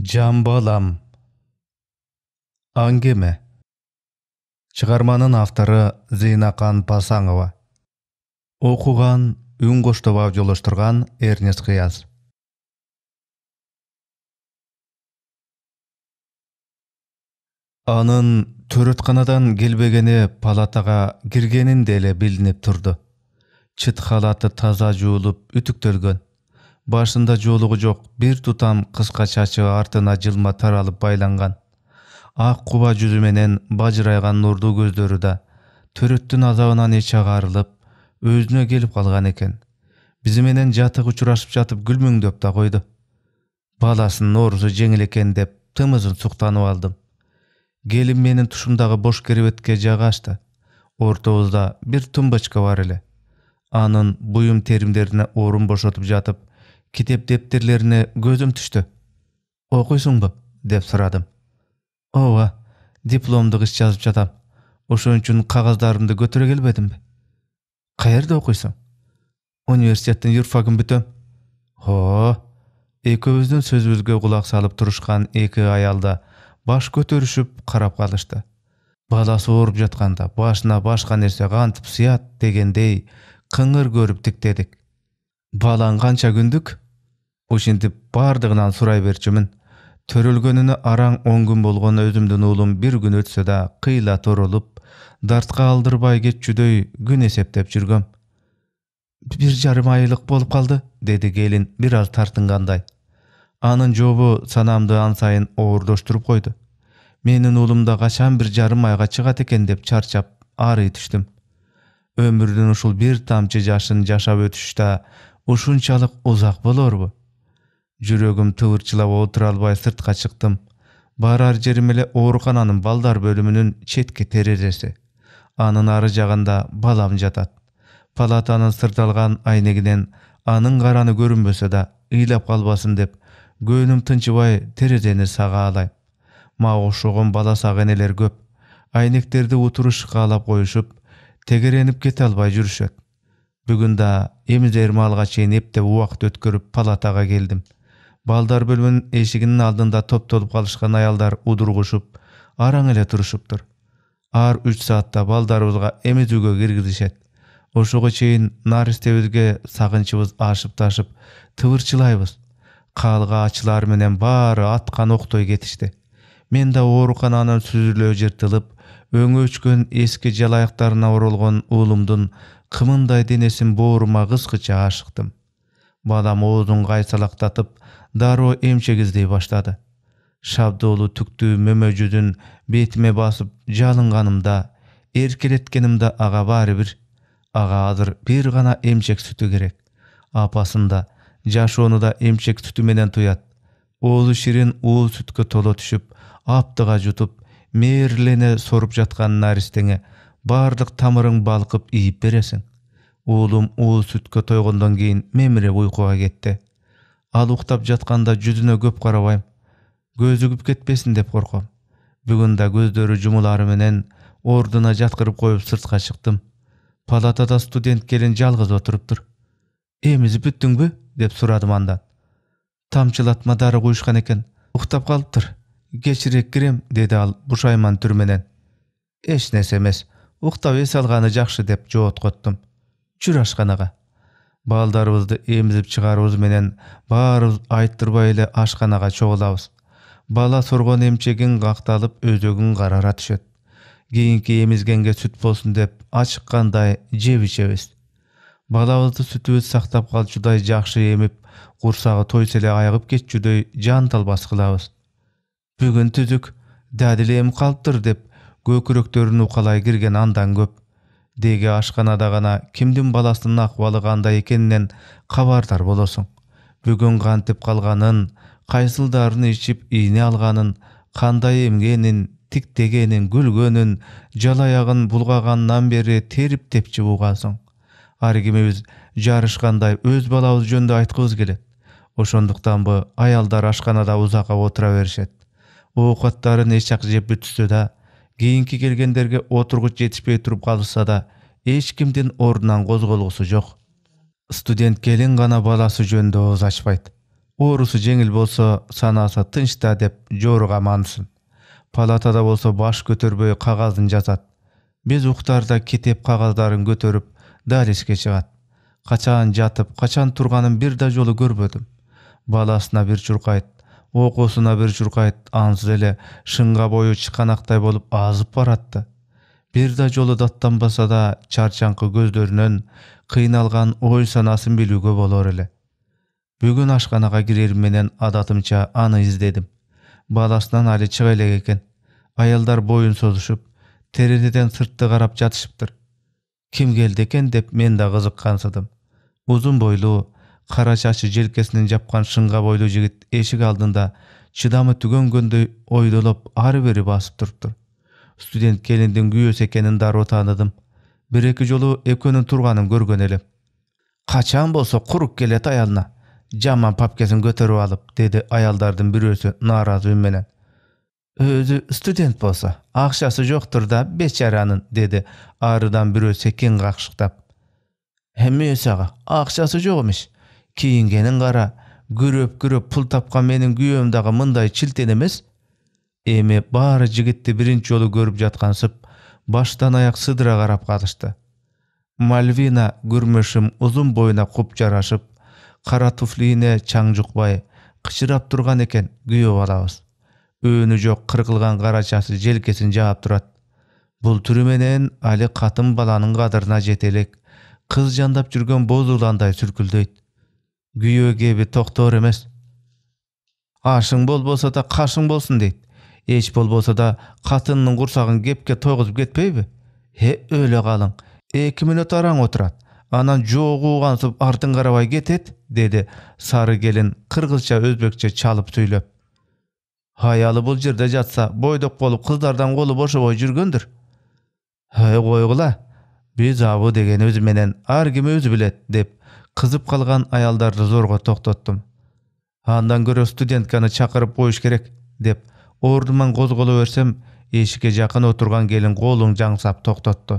Can balam. Angeme. Çıгарманын автору Зейнакан Пасаңова. Окуган Үн Коштоп жолоштурган Эрнест Кыяз. Анын төрөтканадан келбегени палатага киргенин деле билинип турду. Чыт халаты таза жуулуп үтүктөлгөн. Башында жоолугу жок, бир тутам кыска чачы артына жылма таралып байланган. Ак куба жүзү менен бажырайган нурдуу көздөрү да төрөттүн азабынан эч агарылып, өзүнө келип калган экен. Бизи менен жатык учурашып жатып күлмөңдөп да койду. Баласынын оорусу жеңил экен деп тымызын суктанып алдым. Келин менин тушумдагы бош керебетке жайгашты. Ортобузда бир тумбочка бар эле. Анын буюм теримдерине орун бошотуп жатып, китеп дептерлерине көзүм түштү. Окуйсуңбу? Деп сурадым. Ооба, дипломдук иш жазып жатам. Ошон үчүн кагаздарымды көтөрө келбедимби? Каерде окуйсуң? Университеттин юрфагын бүтөм. Экөөбүздүн сөзүбүзгө кулак салып турушкан эки аялда баш көтөрүшүп карап калышты. Баласы ооруп жатканда башына башка нерсе кантип сыят дегендей кыңыр көрүп тиктедик. Балаң канча күндүк? Ушинтип бардыгынан сурай берчүмүн. Төрөлгөнүнө араң 10 күн болгон өзүмдүн уулум бир күн өтсө да кыйла торулуп, дартка алдырбай кетчүдөй күн эсептеп жүргөм. 1,5 айлык болуп калды, деди келин бир аз тартынгандай. Анын жообу санамды ан сайын оордоштуруп койду. Менин уулум да качан 1,5 айга чыгат экен деп чарчап, арый түштүм. Өмүрдүн ушул бир тамчы жашын жашап өтүш да ушунчалык узак болорбу? Жүрөгүм тывырчылап отура албай сыртка чыктым. Барар жерим эле оорукананын балдар бөлүмүнүн четки терезеси. Анын ары жагында балам жатат. Палатанын сырталган айнегинен анын караны көрүнбөсө да ыйлап калбасын деп көөнүм тынчыбай терезени сагаалайм. Мага окшогон баласак энелер көп. Айнектерди утуру шыкаалап коюшуп, тегеренип кете албай жүрүшөт. Бүгүн да эмизерим алга чейин эптеп убакыт өткөрүп палатага келдим. Балдар бөлүмүнүн эшигинин алдында топтолуп калышкан аялдар удургушуп, араң эле турушуптур. Ар 3 саатта балдарыбызга эмизүүгө киргизишет. Ошого чейин наристебизге сагынчыбыз ашып-ташып, тывырчылайбыз. Каалга ачылар менен баары аткан октой кетишти. Мен да оорукананын сүзүлө жыртылып, өңү өчкөн эски жалаяктарына оролгон уулумдун кымындай денесин боорума кыскыча ашыктым. Балам оозун кайсалактатып, дароо эмчек издей баштады. Шабдоолу түктүү мөмө жүзүн бетиме басып жалынганымда, эркелеткенимде ага баары бир. Ага азыр бир гана эмчек сүтү керек. Апасында жашоону да эмчек сүтү менен туят. Оозу ширин уул сүткө толо түшүп, аптыга жутуп, мээрлене соруп жаткан наристеңе бардык тамырың балкып ийип бересиң. Уулум уул сүткө тойгондон кийин мемирип уйкуга кетти. Ал уктап жатканда жүзүнө көп карабайм. Көзү күп кетпесин деп корком. Бүгүн да көздөрү жумулары менен ордуна жаткырып коюп сыртка чыктым. Палатада студент келин жалгыз отуруптур. Эмизип бүттүңбү? Деп сурадым андан. Тамчылатма дары куюшкан экен. Уктап калыптыр. Кечирээк кирем, деди ал бушайман түр менен. Эч нерсе эмес. Уктап эс алганы жакшы деп жооткоттум. Жүр ашканага. Балдарыбызды эмизип чыгарыбыз менен баарыбыз айттырбай эле ашканага чогулабыз. Бала соргон эмчегин какталып өзөгүн карара түшөт. Кийинки эмизгенге сүт болсун деп ачыккандай жеп ичебиз. Балабызды сүтүбүз сактап калчудай жакшы эмип, курсагы тойсо эле айыгып кетчүдөй жан талбас кылабыз. Бүгүн түзүк, дадил эми калыптыр деп көкүрөктөрүн укалай кирген андан көп. Деги ашканада гана кимдин баласынын акыбалы кандай экенинен кабардар болосуң. Бүгүн кантип калганын, кайсыл дарыны ичип ийне алганын, кандай эмгенин, тиктегенин, күлгөнүн, жалаягын булгагандан бери терип тепчип угасың. Ар кимибиз жарышкандай өз балабыз жөнүндө айткыбыз келет. Ошондуктан бу аялдар ашканада узакка отура беришет. Оокаттарын эчак жеп бүтүшсө да, кийинки келгендерге отургуч жетишпей туруп калышса да, эч кимдин ордунан козголгусу жок. Студент келин гана баласы жөнүндө ооз ачпайт. Oorusu жеңил bolsa, sanasa tınçta dep joruga mansın. Palatada bolsa baş götөрбөй kagazyn жазат. Biz uqtarda kitep kagazdарын götörüp daliske çıgat. Kaçan jatıp, kaçan turganın bir da jolu görmödüm. Balasına bir çurkayt, okusuna bir çurkayt, ansız ele şınga boyu çıkanakтай bolup azıp baratты. Bir da jolu dattanbasa da çarçankı gözlörünün kıynalgan oy sanasın bilүүgө bolor ele. Bugün aşkanaga girerim menen adatımça anı izledim. Balasından ali çık elek eken. Ayalдар boyun sozuşup, terededen sırtты karap jatışıptır. Kim geldi eken dep men da kızıkkansydım. Uzun boylu, kara çaşı jelkesinin japkan şınga boylu jigit eşik aldığında çıdamı tügöngöndöy oydolup arı beri basıp turuptur. Student gelindin güyös ekenin daroo tanıdım. Bir eki jolu ekönün turganын görgön elem. Kaçan bolsa kuruk gelet ayalına. Jaman papkesin götörüp alıp, dedi ayaldardın birösü narazı ün menen. Özü student bolsa, akşası joktur da beçaranın, dedi arıdan birösü sekin kakşıktap. Hemme ösaga, akşası jok imiş. Kiyingenin kara, güröp pul tapkan menin güyömdağı mınday çilten emes. Emi bari jigitти birinci jolu görüp jatkansıp, baştan ayak sıdıra karap kalıştı. Malvina gürmüşüm uzun boyuna kup jaraşıp, kara tufliine çaң jukbay, kışırap turgan eken güyöp alabız. Öөнü jok kırkılgan karaçası jelkesin jaap turat. Bul türü menen ali katın balanın kadırına jetelek, kız jandap жүрgön boz ulanday sürküldeyt. Güyö gebi toktor emes. Aşıň bolbosa da kaşıň bolsun deyt. Eç bolbosa da katınnyň gursagyn gepke toyguzup getpeybi? He öyle galyň. 2 minut araň oturat. Anan jogu gansyp artyn garabay getet, dedi sarı gelin kırgızça özbekçe çalıp söylep. Hayalı bul jerde jatsa boydok bolup kızlardan kolu boşoboy жүрgöndür. Hey koygula, biz abu degen özü menen ar kim özü bilet, dep kızıp kalgan ayaldardy zorga toktatdym. Andan görө studentkany çakırıp koyuş gerek, dep ordumdan gozgolo bersem, eşike jakyn oturgan gelin kolun jangsap toktatdy.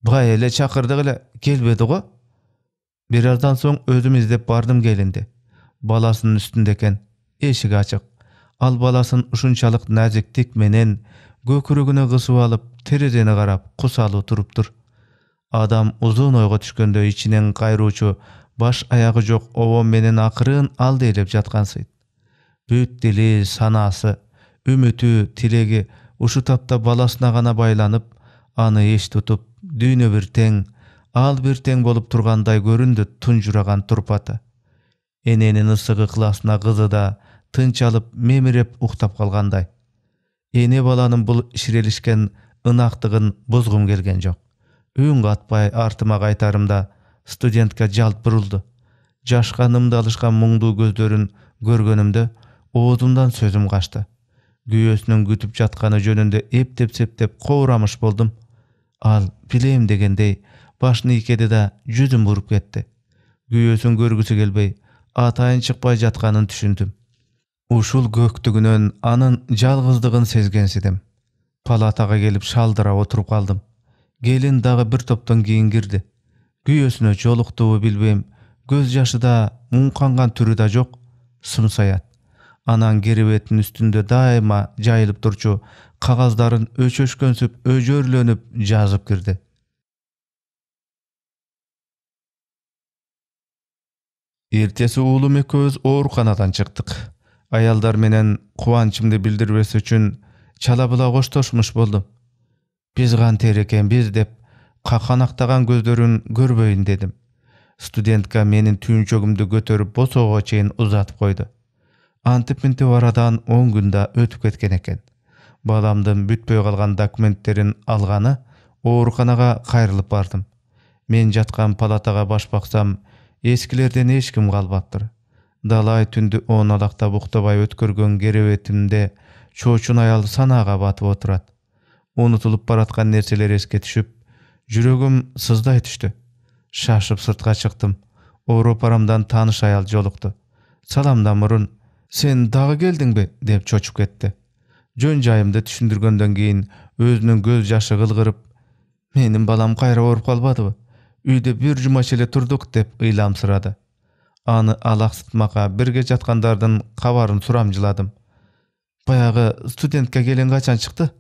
Bay ele çakırdık ele, gelbedi go. Birazdan soň özüm izdep bardım gelindi. Balasının üstündeken, eşik açık. Al balasın uşunçalık naziktik menen gökürügüne kısıp alıp terezeni karap kusalı turuptur. Adam uzun oyga düşkönde içinen kayruçu baş ayağı jok ovom menen akırın aldı elep jatkansyt. Büt dili, sanası, ümütü, tilegi uşu tapta balasına gana baylanıp, anı eş tutup, düýnü bir teň, al bir teň bolup turganday göründü tunjuragan turpatı. Enenin ısıgı kılasına kızı da tınç alıp memirep uktap kalganday. Ene balanın bul şirelişken ınaqtığın bozgum gelgen jok. Üň gatpay artıma kaytarımda studentka jalt buruldu. Jaşkanımda alışkan muңduu gözlörün görgönümde oğuzumdan sözüm kaçtı. Güyösünün gütüp jatkany jönünde eptep-septep kowramış boldum. Al bileyim degendey başını ikedi da yüzüm burup ketdi. Güyösün görgüsü gelbey, atayın çıkpay jatkanyn düşündüm. Uşul göktügünön anın jalgızdygyn sezgensidim. Palataga gelip şaldıra oturup kaldım. Gelin dağı bir toptan giyin girdi. Güyösüne joluktuğu bilbeyim, göz yaşı da muңkangan türü da jok, sımsayat. Anan geribetin üstünde daima jayılıp durçu, kagazların öçöşkönсүp, öjörlönüp жазıp girdi. Ertesi uulum ekөөz oorukanadan çykdyk. Ayaldar menen kuwançymdy bildirbesi üçin çalabıla goştoşmuş boldum. Biz ganter eken biz dep kakanaktagan gözlörün görbeyin dedim. Studentka menin tüýünçögümdi götörüp bosogo çeyin uzatıp koydu. Antip-mintip aradan 10 günde ötüp ketken eken. Balamdın bütpöy kalgan dokumentlerin algany oorukanaga kayrılıp bardım. Men jatkan palataga baş baksam, eskilerden eşkim kalbaptır. Dalay tündü on alakta buktabay ötkürgön gerebetimde çoçun ayal sanaga batıp oturat. Unutulup baratkan nerseler eske düşüp, jürögüm sızday düştü. Şaşıp sırtga çıktım. Oruparamdan tanış ayal joluktu. Salamdan murun, sen dağı geldin be, dep çoçup ketdi. Jön jayımda düşündürgönden keyin özünün göz jaşı gılgırıp, menin balam kayra orup kalbadyby? Üýde bir juma çele turduk dep ıylamsırady. Аны алаксытмакка birge жаткандардын кабарын сурамжыладым. Баягы студентке келен качан чыкты?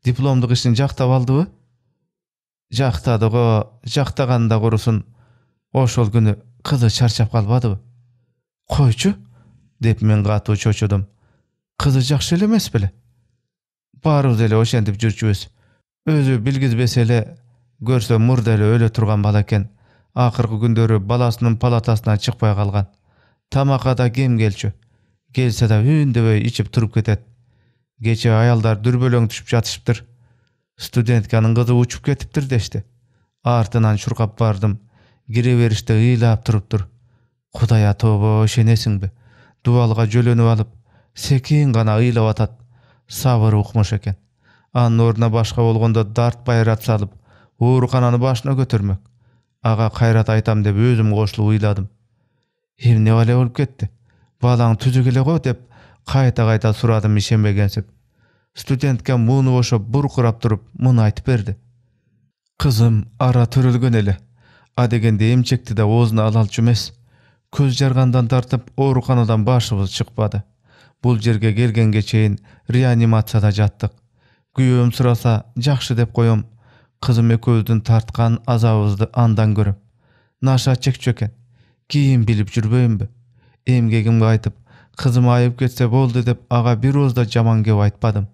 Дипломдук ишин жактап алдыбы? Жактады го, жактаганда курусун. Ошол күнү кызы чарчап калбадыбы? Койчу, деп мен катуу чочудум. Кызы жакшы эле эмес беле? Баарыбыз эле ошентип жүрчүбүз. Өзү билгизбесе эле, көрсө мурда эле өлө турган бала экен. Акыркы күндөрү баласынын палатасынан чыкпай калган. Тамакка да кем келчү. Келсе да үндөбөй ичип туруп кетет. Кече аялдар дүрбөлөң түшүп жатышыптыр. Студентканын кызы учуп кетиптир дешти. Артынан чуркап бардым. Кире бериште ыйлап туруптур. Кудая тобо, ишенесиңби? Дубалга жөлөнүп алып, секин гана ыйлап атат. Сабыр укмуш экен. Анын ордуна башка болгондо дарт байрат салып, оорукананы башына көтөрмөк. Ага кайрат айтам деп өзүм кошулуп ыйладым. Эмне бале болуп кетти? Балаң түзүк эле го деп кайта сурадым ишенбегенсип. Студентке муну бошоп буркурап туруп муну айтып берди. Кызым ара төрөлгөн эле. А дегенде эмчекти да оозуна ала алчу эмес. Көз жаргандан тартып ооруканадан башыбыз чыкпады. Бул жерге келгенге чейин реанимацияда жаттык. Күйөөм сураса жакшы деп коем. Кызым экөөбүздүн тарткан азабыбызды андан көрөм. Наша чекчү экен. Кийин билип жүрбөйүмбү? Эмгегимге айтып, кызым айып кетсе болду деп ага бир ооз да жаман кеп айтпадым.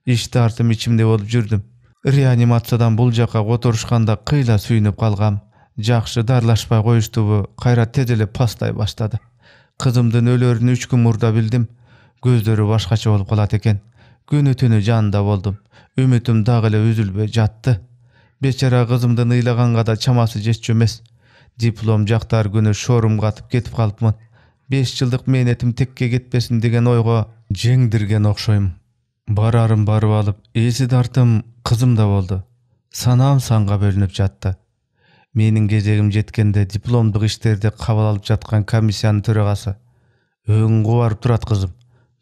Иш тартым ичимде болуп жүрдүм. Реанимациядан бул жака которушканда кыйла сүйүнүп калгам. Жакшы дарлашпай коюштубу, кайра тез эле пастай баштады. Кызымдын өлөрүн 3 күн мурда билдим. Көздөрү башкача болуп калат экен. Күнү түнү жанында болдум. Үмүтүм дагы эле үзүлбөй жатты. Бечара кызымдын ыйлаганга да чамасы жетчү эмес. Диплом жактар күнү шорум катып кетип калыпмын. 5 жылдык мээнетим текке кетпесин деген ойго жеңдирген окшойм. Барарым барып алып, эси тартым кызым да болду. Санам санга бөлүнүп жатты. Менин кезегим жеткенде дипломдук иштерди кабыл алып жаткан комиссиянын төрагасы: "Өң кубарып турат кызым.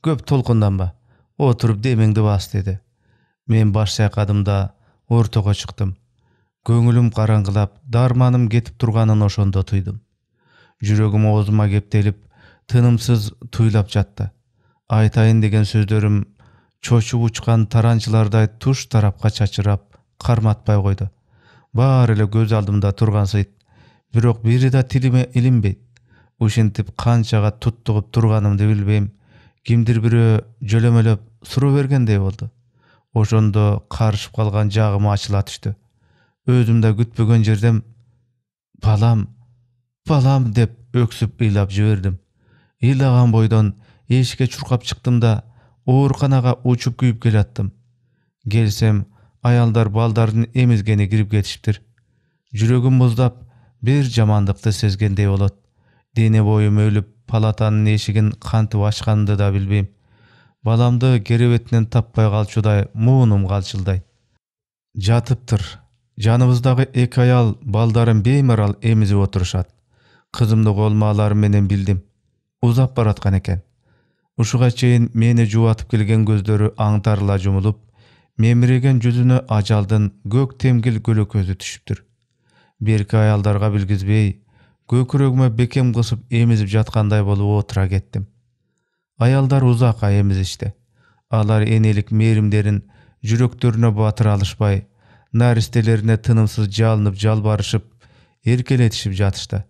Көп толкунданба. Отуруп демеңди бас" деди. Мен баш сайкадым да ортого чыктым. Көңүлүм караңгылап, дарманым кетип турганын ошондо туйдум. Жүрөгүм оозума кептелип, тынымсыз туйлап жатты. Айтайын деген сөздөрүм чочуп учкан таранчылардай туш тарапка чачырап, карматпай койду. Баары эле көз алдымда тургансыйт. Бирок бири да тилиме илинбейт. Ушинтип канчага туттугуп турганымды билбейм. Кимдир бирөө жөлөмөлөп суроо бергендей болду. Ошондо карышып калган жагым ачыла түштү. Өзүм да күтпөгөн жерден "Балам, балам" деп өксүп ыйлап жибердим. Ыйлаган бойдон эшикке чуркап чыктым да ооруканага учуп күйүп келаттым. Келсем, аялдар балдардын эмизгени кирип кетиштир. Жүрөгүм муздап, бир жамандыкты сезгендей болот. Дене боюм өлүп, палатанын эшигин кантип ачканымды да билбейм. Баламды керебетинен таппай калчудай муунум калчылдайт. Жатыптыр. Жаныбыздагы 2 аял балдарын беймарал эмизип отурушат. Кызымды колума аларым менен билдим. Узап бараткан экен. Ушуга чейин мени жуатып келген көздөрү аңтарыла жумулуп, мемиреген жүзүнө ажалдын көк темгил көлөкөзү түшүптүр. Берки аялдарга билгизбей, көкүрөгүмө бекем кысып эмизип жаткандай болуп отура кеттим. Аялдар узакка эмизишти. Алар энелик мээримдерин жүрөктөрүнө батыра алышпай, наристелерине тынымсыз жалынып жалбарышып, эркелетишип жатышты.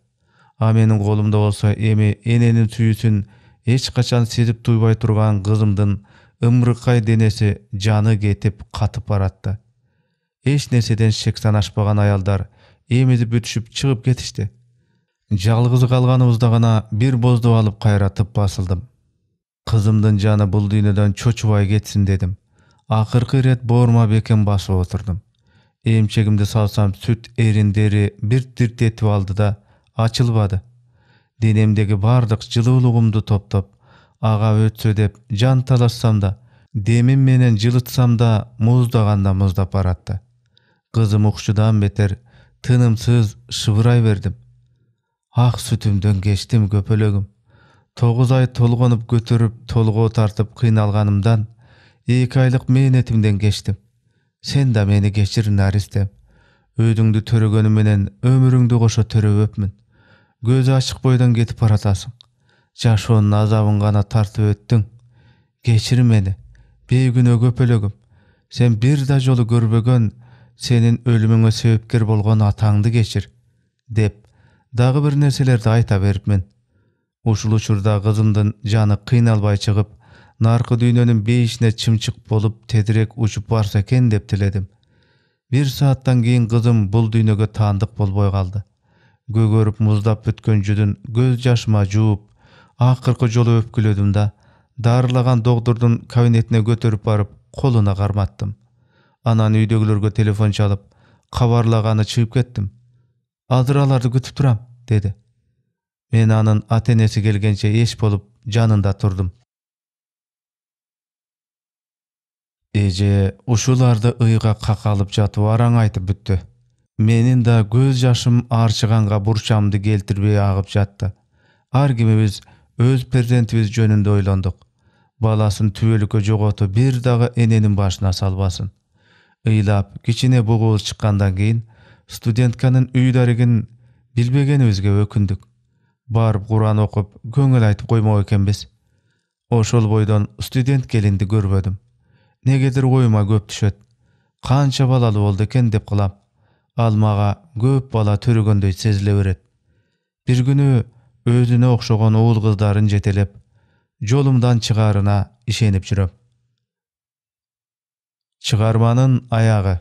А менин колумда болсо эми эненин сүйүүсүн эч качан сезип туйбай турган кызымдын ымырыкай денеси жаны кетип катып баратты. Эч нерседен шек санашпаган аялдар эмизип бүтүшүп чыгып кетишти. Жалгыз калганыбызда гана бир боздуп алып кайра тып басылдым. Кызымдын жаны бул дүйнөдөн чочубай кетсин дедим. Акыркы ирет боорума бекем басып отурдум. Эмчегимди салсам сүт эриндери бир тиртетип алды да ачылбады. Денемдеги бардык жылуулугумду топтоп, ага өтсө деп жан талашсам да, демим менен жылытсам да муздаганда муздап баратты. Кызым укчудан бетер тынымсыз шыбырай бердим. Ак сүтүмдөн кечтим көпөлөгүм. 9 ай толгонуп көтөрүп, толгоо тартып кыйналганымдан 2 айлык мээнетимден кечтим. Сен да мени кечир, наристем. Өзүңдү төрөгөнүм менен өмүрүңдү кошо төрөбөпмүн. Gözü açık boydan ketip baratasың. Jaşoonyň azabyny gana tartyp ötdiň. Geçir meni. Beýgüne köpelegim. Sen bir da jolu görbegen senin ölümüňe sebepkär bolgan ataňdy geçir, dep dagy bir nerselerdi aýta beripmen. Uşul uçurda kızımdan jany kynalbay çygyp, narky dünýäniň beýişine çymçyk bolup tedirek uçup barsa eken dep diledim. 1 saatdan keyin kızım bul dünýege tandyk bolboy galdy. Gögörüp muzdap bütken jüdün göz jaşyma juup, akyrky jolu öpküledim da, darılagan dogdurdun kabinetine götürüp barıp koluna garmattım. Anan üýdegilerge telefon çalıp, kabarlagany çygyp ketdim. Adyralardy kütüp turam, dedi. Men anın atenesi gelgençe eş bolup janynda turdum. Eje uşularda ıйга kakalıp jatyp araň aýtyp bütdi. Menin da göz jaşym arçyganga burçamdy geltirbey agyp jatdy. Ar kimimiz öz prezentimiz jönünde oýlandyk. Balasyn tübelikke jogaty bir daga enenin başyna salbasyn. Ыйлап, kiçine bogul çykkandan keyin studentkanyň üýdarigin bilbegenibizge ökündük. Barıp Guran okup, köňel aýtyp goýmak ekenbiz. Oşol boydan student gelindi görbedim. Negedir goýuma köp düşet. Kança balaly boldy eken dep gylam. Almaga köp bala törügendeý sezile beret. Bir günü özüne okşogan oğul kızların jetelep, jolumdan çıgarına işenip jürem. Çıgarmanın ayağı.